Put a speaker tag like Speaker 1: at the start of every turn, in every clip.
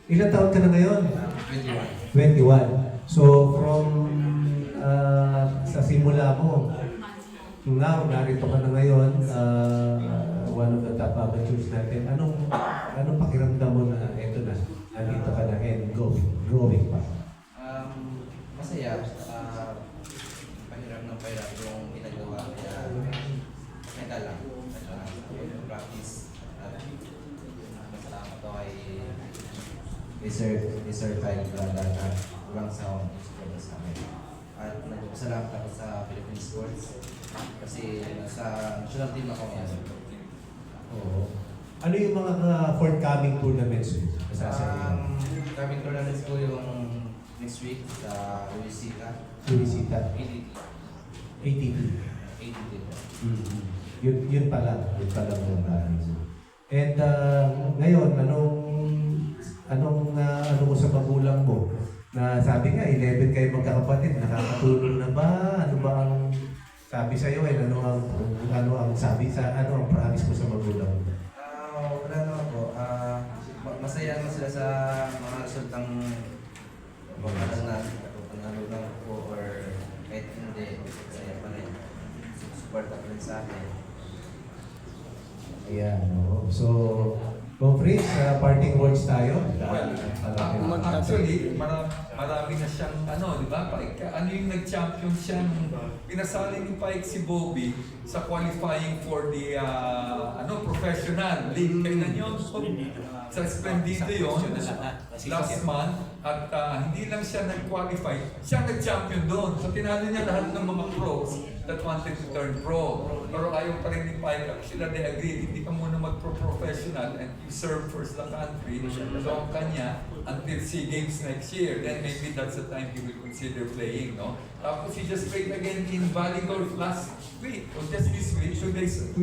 Speaker 1: Ilang taon ka na ngayon?
Speaker 2: 21.
Speaker 1: 21. So, from sa simula mo, now, narito ka na ngayon, one of the top amateurs natin. Anong pakiramdam mo na eto na, nandito ka na and growing pa?
Speaker 2: Masaya. Pahiram ng pahiram yung ginagawa. Kaya maganda lang. Practice. Masalamat ako kay Sir Kyle Brada na kurang sa sa amin. At nagpasalamat ako sa Philippine Sports kasi sa national team ako ngayon.
Speaker 1: Oo. Ano yung mga forthcoming tournaments mo?
Speaker 2: Coming tournaments ko yung next week sa Luisita.
Speaker 1: Luisita?
Speaker 2: ADT.
Speaker 1: ATP.
Speaker 2: ADT.
Speaker 1: Mm-hmm. Yun pa lang yung And ngayon, ano mo sa magulang mo? Na sabi nga, 11 kayo magkakapatid, nakakatulong na ba? Ano ba ang sabi sa iyo? Ano ang promise mo sa magulang mo?
Speaker 2: Wala naman po. Masaya naman sila sa mga resultang panalo lang po or kahit hindi, masaya pa rin. Support up rin sa akin.
Speaker 1: Ayan, no? So, Fritz, parting words tayo.
Speaker 3: Actually, marami na siyang di ba? Ano yung nag-champion siya pinasali ni Pike si Bobby sa qualifying for the professional league. Kailan yun? Sa Splendido yun, last month. At hindi lang siya nag-qualify, siya nag-champion doon. So tinalo niya lahat ng mga pros that wanted to turn pro. Pero ayaw pa rin ni Pike. Sila they agreed, hindi ka muna mag-pro-professional and you serve first the country. So ang kanya, until SEA Games next year, then maybe that's the time he will consider playing, no? Tapos he just played again in Valley Golf last week, or just this week, 2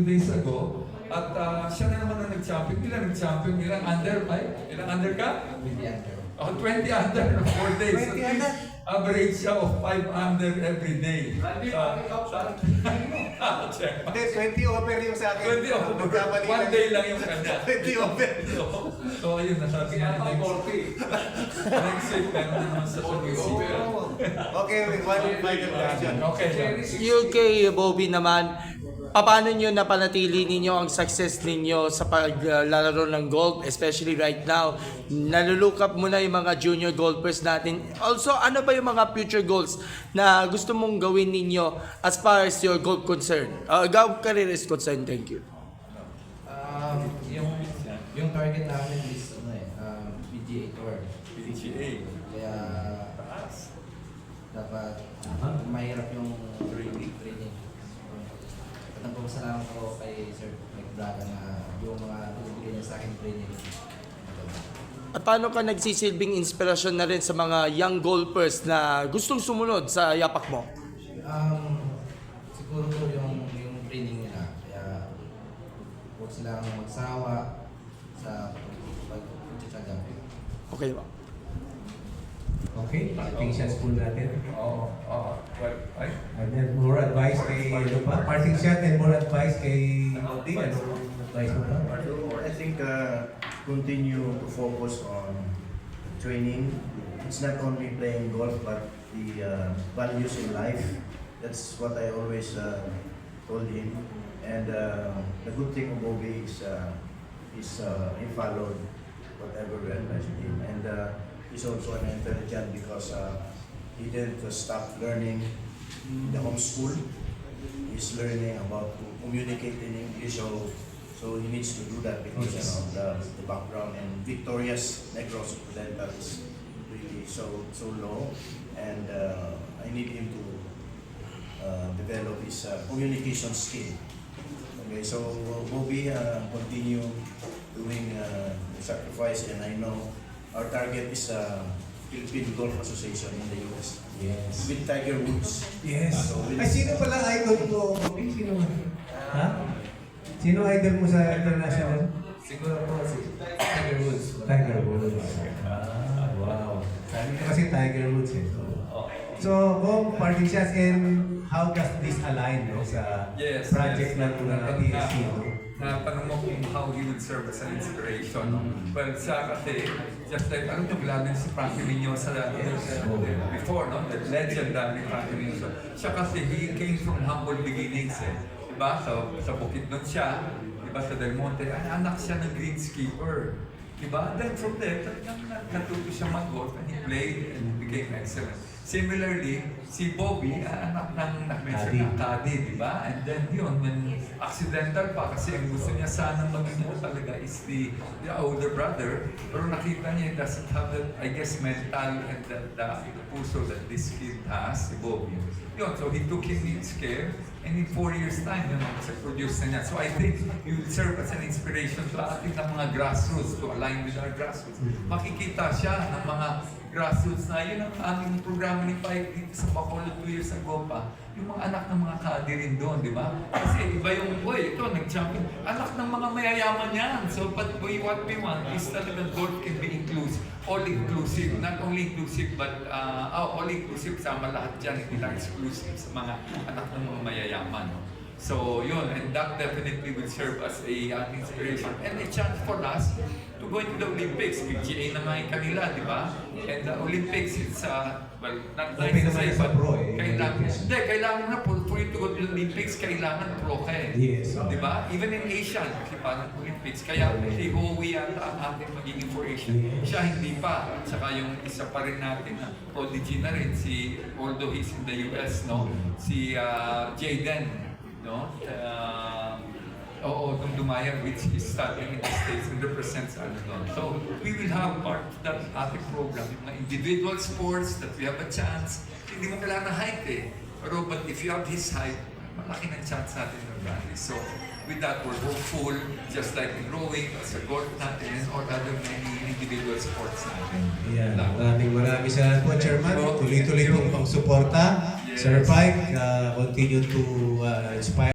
Speaker 3: days ago. At siya na naman ang nag-champion. Ilang nag-champion? Ilang under? Ilang under ka?
Speaker 2: 20 under.
Speaker 3: 20 under na 4 days.
Speaker 1: 20 under?
Speaker 3: Average siya of 5 under every day. Check.
Speaker 1: Hindi, 20 over yung sa akin.
Speaker 3: 20 over.
Speaker 1: Magkamali
Speaker 3: 1 day lang yung kanya.
Speaker 1: 20 over.
Speaker 3: So ayun, nasabi nga next week, meron naman sa Sunusipa.
Speaker 1: Okay, one final question.
Speaker 3: Okay.
Speaker 4: Yung kay Bobby naman, paano nyo napanatili ninyo ang success ninyo sa paglalaro ng golf, especially right now? Naluluok up mo na yung mga junior golfers natin. Also, ano ba yung mga future goals na gusto mong gawin ninyo as far as your golf concern? Golf career is concerned. Thank you.
Speaker 2: Yung target namin is PGA Tour.
Speaker 3: PGA.
Speaker 2: Kaya dapat mahirap yung training. At nagpapasalamat ko kay Sir Mike Braga na yung mga binibigay niya sa akin training.
Speaker 4: At paano ka nagsisilbing inspirasyon na rin sa mga young golfers na gustong sumunod sa yapak mo?
Speaker 2: Siguro po yung training nila. Kaya huwag silang magsawa sa pag-tsaga.
Speaker 4: Okay ba?
Speaker 1: Okay, parting shots po natin.
Speaker 3: Well,
Speaker 1: And then more advice kay, parting shot and more advice kay Bobby. Anong advice mo ba?
Speaker 5: I think continue to focus on training. It's not only playing golf, but the values in life. That's what I always told him. And the good thing of Bobby is he followed whatever we advised him. And he's also an intelligent because he didn't stop learning in the home school. He's learning about to communicate in English, so he needs to do that because the background and Victoria's Negros Occidental is really so low, and I need him to develop his communication skill. Okay, so Bobby continue doing the sacrifice, and I know our target is Philippine Golf Association in the US.
Speaker 1: Yes.
Speaker 5: With Tiger Woods.
Speaker 1: Yes.
Speaker 5: So,
Speaker 1: Ay, sino pala idol mo? Bobby? Sino? Ha? Sino idol mo sa international?
Speaker 2: Siguro po si Tiger Woods.
Speaker 1: Tiger Woods. Wow. Sabi ko kasi Tiger Woods eh. So, Bob, parting shots, and how does this align no, sa
Speaker 3: Yes,
Speaker 1: project
Speaker 3: yes.
Speaker 1: ng TSC? No?
Speaker 3: na tanong mo kung how he would serve as an inspiration. No? Well, siya kasi, just like, ano ito, lalo si Frankie Vignosa before, no? The legendary Frankie Vignosa. Siya kasi, he came from humble beginnings eh. Diba? Sa Bukidnon siya, diba sa Del Monte, anak siya ng greenskeeper. Diba? Then from there, natuto siya mag-golf and he played and became excellent. Similarly, si Bobby, anak ng na-mention ng Caddy, di ba? And then yun, when accidental pa, kasi ang gusto niya sana maging talaga is the older brother, pero nakita niya, he doesn't have that, I guess, mental and the puso that this kid has, si Bobby. Yun, so he took him in his care, and in 4 years' time, yun, produce na niya. So I think he will serve as an inspiration to ating ng mga grassroots, to align with our grassroots. Makikita siya ng mga grassroots na yun ang aming programa ni Pike dito sa Bacolod 2 years ago pa. Yung mga anak ng mga kadi rin doon, di ba? Kasi iba yung, boy, ito, nag-champion. Anak ng mga mayayaman yan. So, but boy, what we want is talaga golf can be inclusive. All-inclusive. Not only inclusive, but all-inclusive. Sama lahat dyan. Hindi lang exclusive sa mga anak ng mga mayayaman. No? So, yun. And that definitely will serve as an inspiration and a chance for us to go into the Olympics. PGA na nga yung kanila, di ba? And the Olympics, it's, well, not nice to say, but kailangan na for you to go to the Olympics, kailangan pro ka eh.
Speaker 1: Yes.
Speaker 3: Di ba? Even in Asia, kasi parang Olympics. Kaya si Howie yata ang ating magiging for Asia. Siya hindi pa. At saka yung isa pa rin natin na prodigy na rin, si, although he's in the US, no? Si Jaden. No? Itong Dumaya, which is studying in the States and represents ano doon. So, we will have part of that ating program, yung mga individual sports that we have a chance. Hindi mo kailangan na height eh. Pero, but if you have his height, malaki ng chance natin ng rally. So, with that, we're hopeful, just like in rowing, sa golf natin, or other many individual sports natin.
Speaker 1: Yeah, maraming salamat po, Chairman. Tuloy-tuloy pong pang-suporta.
Speaker 3: Yes.
Speaker 1: Sir Pike, continue to inspire.